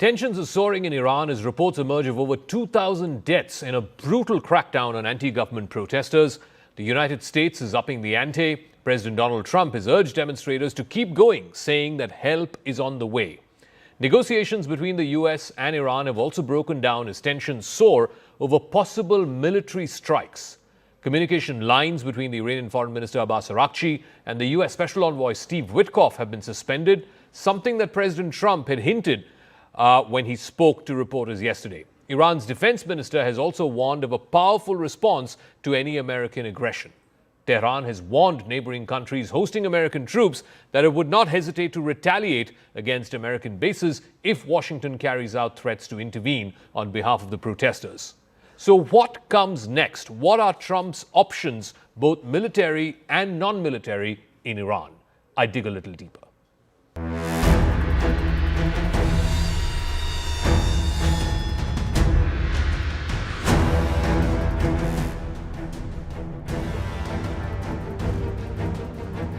Tensions are soaring in Iran as reports emerge of over 2,000 deaths in a brutal crackdown on anti-government protesters. The United States is upping the ante. President Donald Trump has urged demonstrators to keep going, saying that help is on the way. Negotiations between the US and Iran have also broken down as tensions soar over possible military strikes. Communication lines between the Iranian Foreign Minister Abbas Araghchi and the US Special Envoy Steve Witkoff have been suspended, something that President Trump had hinted when he spoke to reporters yesterday. Iran's defense minister has also warned of a powerful response to any American aggression. Tehran has warned neighboring countries hosting American troops that it would not hesitate to retaliate against American bases if Washington carries out threats to intervene on behalf of the protesters. So what comes next? What are Trump's options, both military and non-military, in Iran? I dig a little deeper.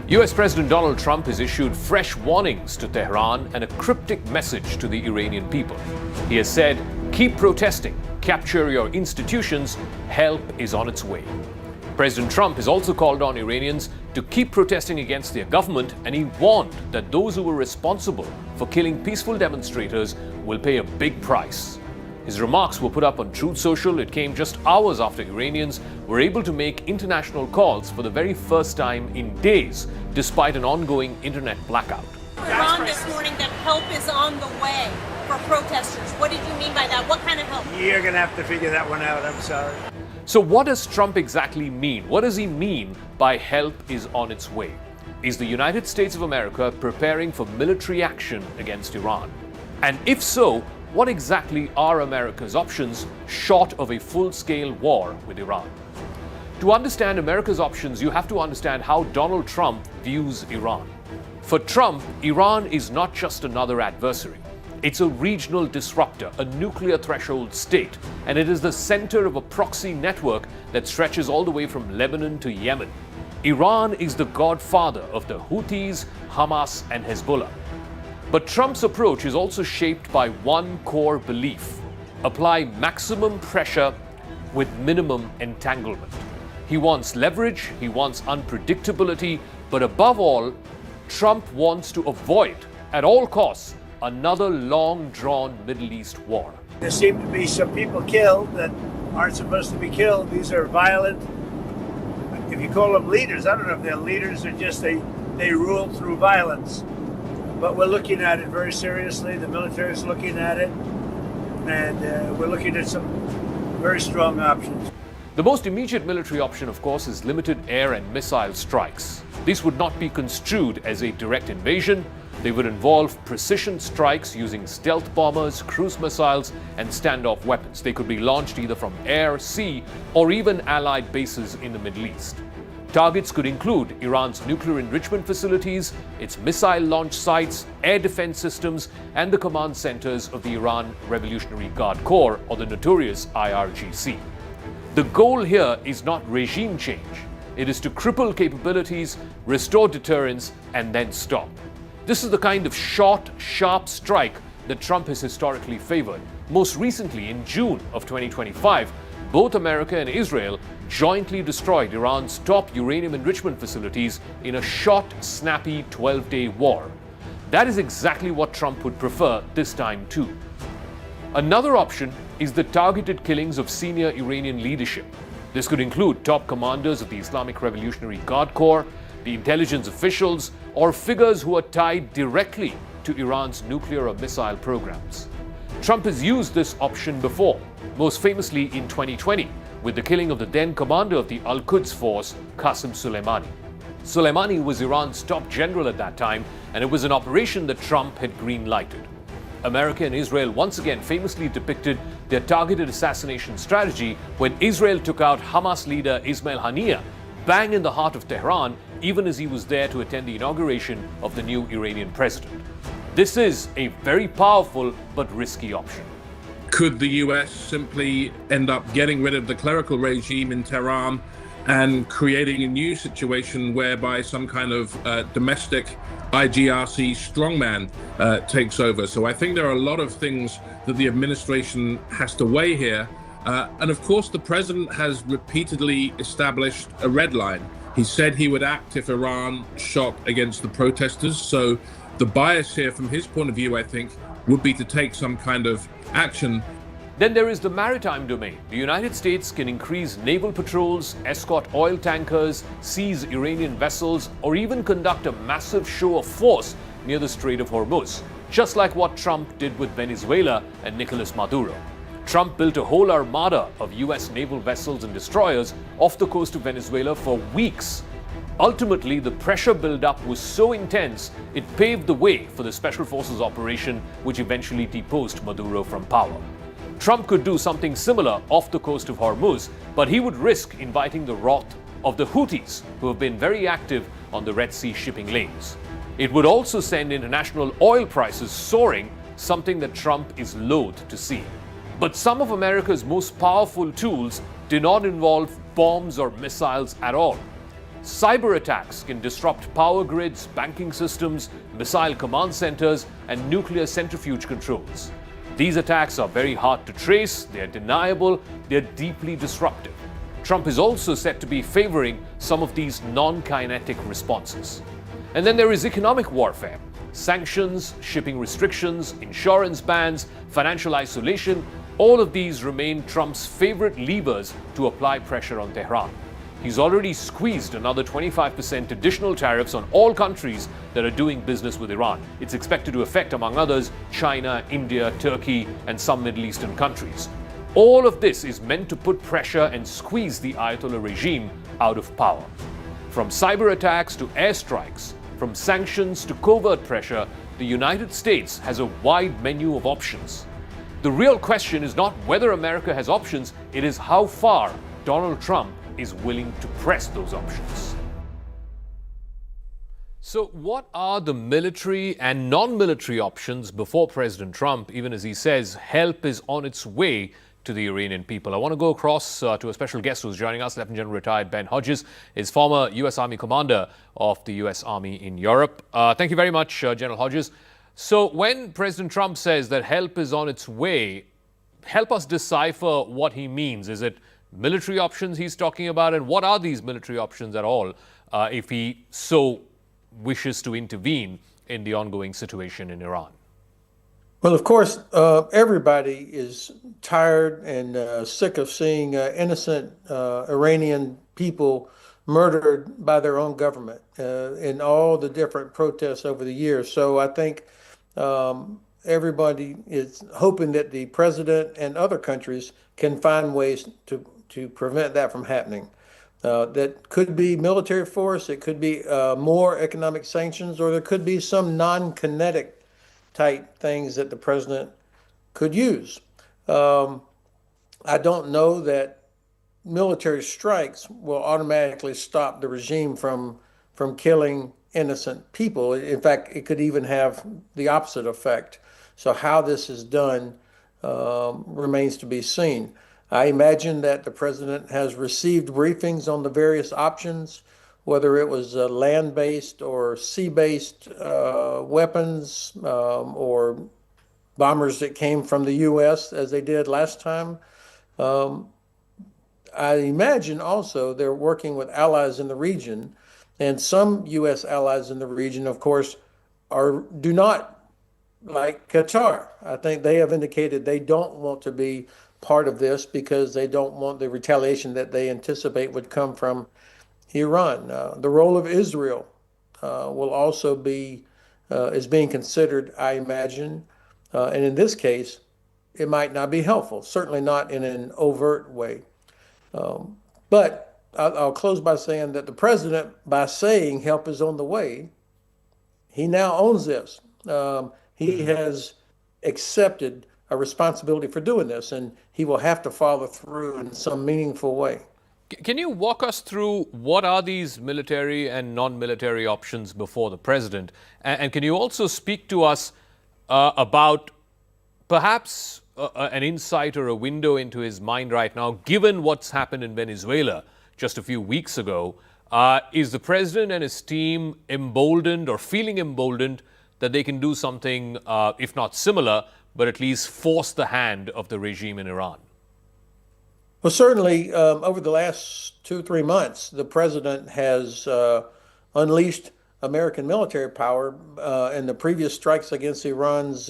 US President Donald Trump has issued fresh warnings to Tehran and a cryptic message to the Iranian people. He has said, "Keep protesting, capture your institutions, help is on its way." President Trump has also called on Iranians to keep protesting against their government, and he warned that those who were responsible for killing peaceful demonstrators will pay a big price. His remarks were put up on Truth Social. It came just hours after Iranians were able to make international calls for the very first time in days, despite an ongoing internet blackout. Iran this morning that help is on the way for protesters. What did you mean by that? What kind of help? You're going to have to figure that one out. I'm sorry. So what does Trump exactly mean? What does he mean by help is on its way? Is the United States of America preparing for military action against Iran? And if so, what exactly are America's options short of a full-scale war with Iran? To understand America's options, you have to understand how Donald Trump views Iran. For Trump, Iran is not just another adversary. It's a regional disruptor, a nuclear threshold state, and it is the center of a proxy network that stretches all the way from Lebanon to Yemen. Iran is the godfather of the Houthis, Hamas, and Hezbollah. But Trump's approach is also shaped by one core belief: apply maximum pressure with minimum entanglement. He wants leverage, he wants unpredictability, but above all, Trump wants to avoid, at all costs, another long-drawn Middle East war. There seem to be some people killed that aren't supposed to be killed. These are violent, if you call them leaders, I don't know if they're leaders or just they rule through violence. But we're looking at it very seriously. The military is looking at it, and we're looking at some very strong options. The most immediate military option, of course, is limited air and missile strikes. These would not be construed as a direct invasion. They would involve precision strikes using stealth bombers, cruise missiles, and standoff weapons. They could be launched either from air, sea, or even allied bases in the Middle East. Targets could include Iran's nuclear enrichment facilities, its missile launch sites, air defense systems, and the command centers of the Iran Revolutionary Guard Corps, or the notorious IRGC. The goal here is not regime change. It is to cripple capabilities, restore deterrence, and then stop. This is the kind of short, sharp strike that Trump has historically favored. Most recently, in June of 2025, both America and Israel jointly destroyed Iran's top uranium enrichment facilities in a short, snappy 12-day war. That is exactly what Trump would prefer this time too. Another option is the targeted killings of senior Iranian leadership. This could include top commanders of the Islamic Revolutionary Guard Corps, the intelligence officials, or figures who are tied directly to Iran's nuclear or missile programs. Trump has used this option before, most famously in 2020, with the killing of the then commander of the Al-Quds force, Qasem Soleimani. Soleimani was Iran's top general at that time, and it was an operation that Trump had green-lighted. America and Israel once again famously depicted their targeted assassination strategy when Israel took out Hamas leader Ismail Haniyeh bang in the heart of Tehran, even as he was there to attend the inauguration of the new Iranian president. This is a very powerful but risky option. Could the US simply end up getting rid of the clerical regime in Tehran and creating a new situation whereby some kind of domestic IGRC strongman takes over. So I think there are a lot of things that the administration has to weigh here. And of course, the president has repeatedly established a red line. He said he would act if Iran shot against the protesters. So the bias here from his point of view, I think, would be to take some kind of action. Then there is the maritime domain. The United States can increase naval patrols, escort oil tankers, seize Iranian vessels, or even conduct a massive show of force near the Strait of Hormuz, just like what Trump did with Venezuela and Nicolas Maduro. Trump built a whole armada of US naval vessels and destroyers off the coast of Venezuela for weeks. Ultimately, the pressure buildup was so intense, it paved the way for the Special Forces operation, which eventually deposed Maduro from power. Trump could do something similar off the coast of Hormuz, but he would risk inviting the wrath of the Houthis, who have been very active on the Red Sea shipping lanes. It would also send international oil prices soaring, something that Trump is loath to see. But some of America's most powerful tools do not involve bombs or missiles at all. Cyber attacks can disrupt power grids, banking systems, missile command centers, and nuclear centrifuge controls. These attacks are very hard to trace, they are deniable, they are deeply disruptive. Trump is also said to be favoring some of these non-kinetic responses. And then there is economic warfare. Sanctions, shipping restrictions, insurance bans, financial isolation, all of these remain Trump's favorite levers to apply pressure on Tehran. He's already squeezed another 25% additional tariffs on all countries that are doing business with Iran. It's expected to affect, among others, China, India, Turkey, and some Middle Eastern countries. All of this is meant to put pressure and squeeze the Ayatollah regime out of power. From cyber attacks to airstrikes, from sanctions to covert pressure, the United States has a wide menu of options. The real question is not whether America has options, it is how far Donald Trump is willing to press those options. So what are the military and non-military options before President Trump, even as he says help is on its way to the Iranian people? I want to go across to a special guest who's joining us. Lieutenant General retired Ben Hodges is former U.S. Army commander of the U.S. Army in Europe. Thank you very much, General Hodges. So when President Trump says that help is on its way, help us decipher what he means. Is it military options he's talking about? And what are these military options at all if he so wishes to intervene in the ongoing situation in Iran? Well, of course, everybody is tired and sick of seeing innocent Iranian people murdered by their own government in all the different protests over the years. So I think everybody is hoping that the president and other countries can find ways to prevent that from happening. That could be military force, it could be more economic sanctions, or there could be some non-kinetic type things that the president could use. I don't know that military strikes will automatically stop the regime from killing innocent people. In fact, it could even have the opposite effect. So how this is done remains to be seen. I imagine that the president has received briefings on the various options, whether it was land-based or sea-based weapons or bombers that came from the U.S. as they did last time. I imagine also they're working with allies in the region, and some U.S. allies in the region, of course, do not like Qatar. I think they have indicated they don't want to be part of this because they don't want the retaliation that they anticipate would come from Iran. The role of Israel will also be is being considered, I imagine, and in this case, it might not be helpful. Certainly not in an overt way. But I'll close by saying that the president, by saying help is on the way, he now owns this. He has accepted a responsibility for doing this, and he will have to follow through in some meaningful way. Can you walk us through what are these military and non-military options before the president? And can you also speak to us about perhaps an insight or a window into his mind right now, given what's happened in Venezuela, just a few weeks ago. Is the president and his team emboldened or feeling emboldened that they can do something, if not similar, but at least force the hand of the regime in Iran? Well, certainly over the last 2 or 3 months, the president has unleashed American military power in the previous strikes against Iran's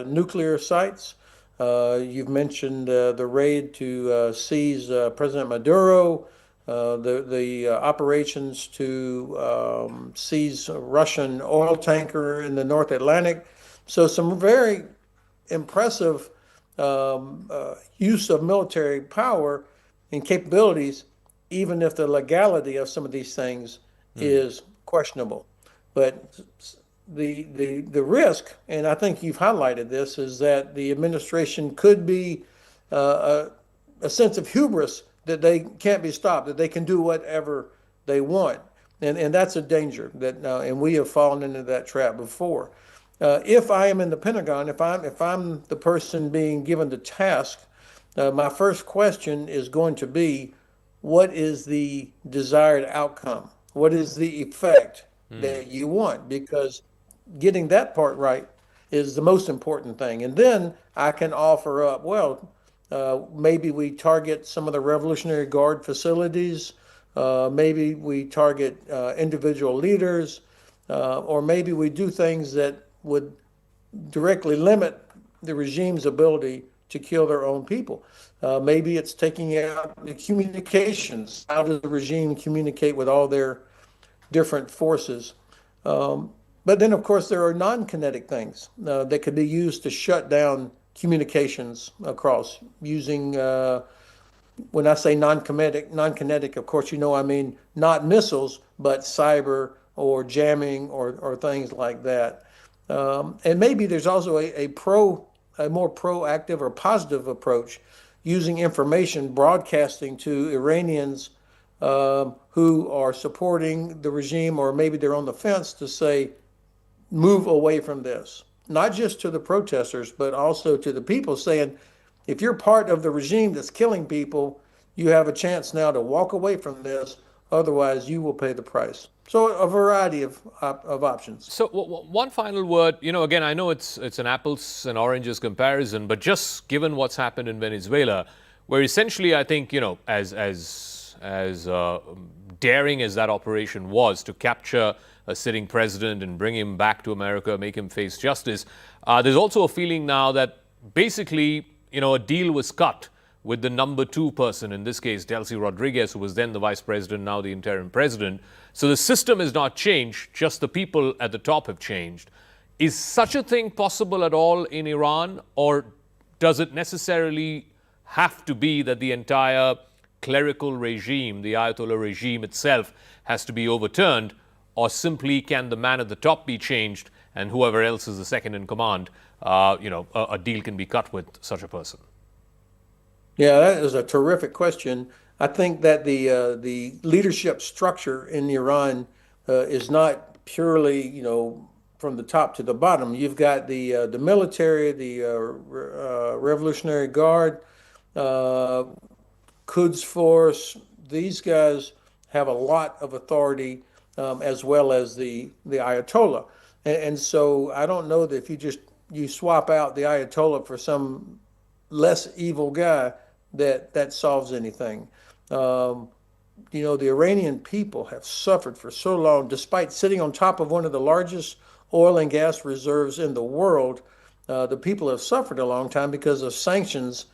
nuclear sites. You've mentioned the raid to seize President Maduro, the operations to seize a Russian oil tanker in the North Atlantic. So some very impressive use of military power and capabilities, even if the legality of some of these things is questionable. But the risk, and I think you've highlighted this, is that the administration could be a sense of hubris that they can't be stopped, that they can do whatever they want, and that's a danger. That and we have fallen into that trap before. If I am in the Pentagon, if I'm the person being given the task, my first question is going to be, what is the desired outcome? What is the effect that you want? Because getting that part right is the most important thing. And then I can offer up, well, maybe we target some of the Revolutionary Guard facilities, maybe we target individual leaders, or maybe we do things that would directly limit the regime's ability to kill their own people. Maybe it's taking out the communications. How does the regime communicate with all their different forces? But then, of course, there are non-kinetic things that could be used to shut down communications across using, when I say non-kinetic, of course, I mean not missiles, but cyber or jamming or things like that. And maybe there's also a more proactive or positive approach, using information, broadcasting to Iranians who are supporting the regime, or maybe they're on the fence, to say, move away from this. Not just to the protesters, but also to the people, saying, if you're part of the regime that's killing people, you have a chance now to walk away from this. Otherwise, you will pay the price. So a variety of options. So one final word, again, I know it's an apples and oranges comparison, but just given what's happened in Venezuela, where essentially I think, as daring as that operation was to capture a sitting president and bring him back to America, make him face justice, there's also a feeling now that basically, a deal was cut with the number 2 person, in this case, Delcy Rodriguez, who was then the vice president, now the interim president. So the system has not changed, just the people at the top have changed. Is such a thing possible at all in Iran, or does it necessarily have to be that the entire clerical regime, the Ayatollah regime itself, has to be overturned, or simply can the man at the top be changed and whoever else is the second in command, a deal can be cut with such a person? Yeah, that is a terrific question. I think that the leadership structure in Iran is not purely, from the top to the bottom. You've got the military, the Revolutionary Guard, Quds Force. These guys have a lot of authority, as well as the Ayatollah. And so I don't know that if you swap out the Ayatollah for some less evil guy, that solves anything. The Iranian people have suffered for so long, despite sitting on top of one of the largest oil and gas reserves in the world. The people have suffered a long time because of sanctions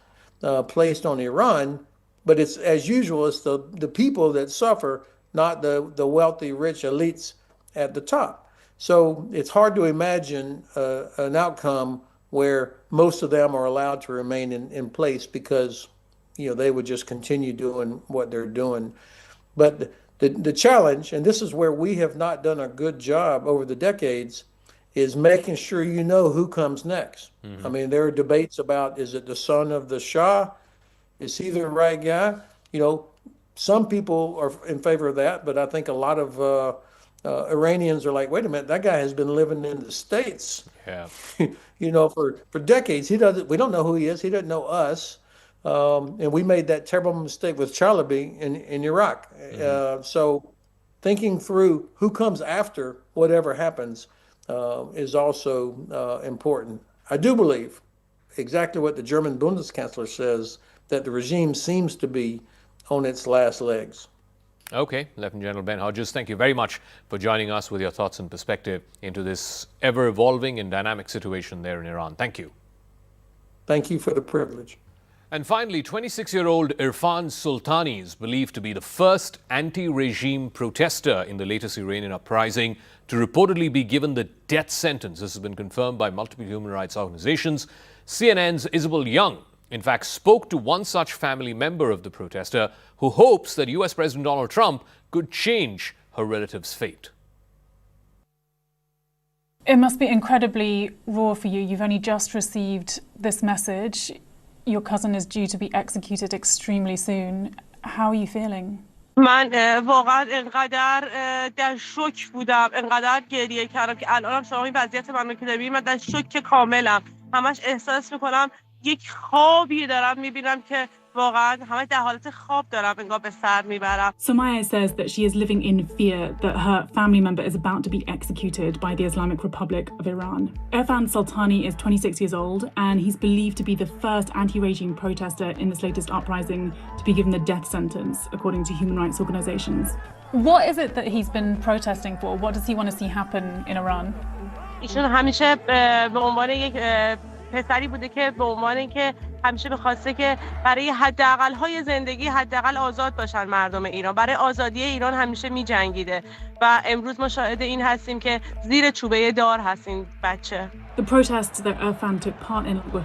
placed on Iran. But it's, as usual, it's the people that suffer, not the wealthy, rich elites at the top. So it's hard to imagine an outcome where most of them are allowed to remain in place, because they would just continue doing what they're doing. But the challenge, and this is where we have not done a good job over the decades, is making sure who comes next. Mm-hmm. I mean, there are debates about, is it the son of the Shah? Is he the right guy? Some people are in favor of that, but I think a lot of Iranians are like, wait a minute, that guy has been living in the States, yeah. For decades. We don't know who he is. He doesn't know us. And we made that terrible mistake with Charlie in Iraq. So thinking through who comes after whatever happens is also important. I do believe exactly what the German Bundeskanzler says, that the regime seems to be on its last legs. Okay, Lieutenant General Ben Hodges, thank you very much for joining us with your thoughts and perspective into this ever-evolving and dynamic situation there in Iran. Thank you. Thank you for the privilege. And finally, 26-year-old Irfan Sultani is believed to be the first anti-regime protester in the latest Iranian uprising to reportedly be given the death sentence. This has been confirmed by multiple human rights organizations. CNN's Isabel Young, in fact, spoke to one such family member of the protester who hopes that US President Donald Trump could change her relative's fate. It must be incredibly raw for you. You've only just received this message. Your cousin is due to be executed extremely soon. How are you feeling? من واقعا انقدر در شوک بودم، انقدر گریه کردم که الانم شما این وضعیت منو که دارید، من در شوک کاملم. همش احساس میکنم یک خوابی دارم میبینم که واقعا همه در حالت خواب دارم انگار به سر میبرم. Sumaya says that she is living in fear that her family member is about to be executed by the Islamic Republic of Iran. Irfan Sultani is 26 years old and he's believed to be the first anti-regime protester in this latest uprising to be given the death sentence, according to human rights organizations. What is it that he's been protesting for? What does he want to see happen in Iran? ایشون همیشه به عنوان یک پسری بوده که به عنوان اینکه همیشه می‌خواسته که برای حداقل‌های زندگی حداقل آزاد باشن مردم ایران، برای آزادی ایران همیشه می‌جنگیده و امروز ما شاهد این هستیم که زیر چوبه دار هست این بچه. The protests that Irfan took part in were